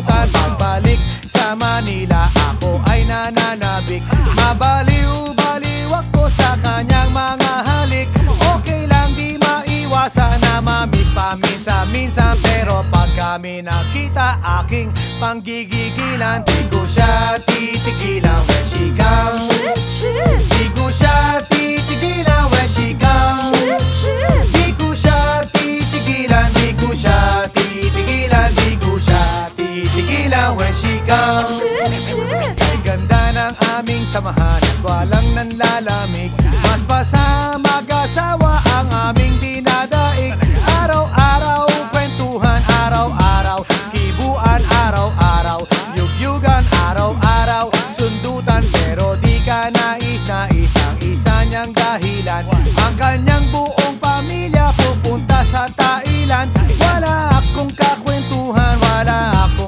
nakalimutan. Pagbalik sa Manila, ako ay nananabik. Mabaliw-baliw ako sa kanyang mga halik. Okay lang, di maiwasan na mamiss paminsan-minsan. Pero pag kami nakita, aking panggigigilan. Di ko siya titigilan when she comes. Di ko siya titigilan when she comes. Di ko siya titigilan, di ko siya titigilan, di ko siya titigilan when she comes. Kay ganda ng aming samahan at walang nanlalamig. Mas pasama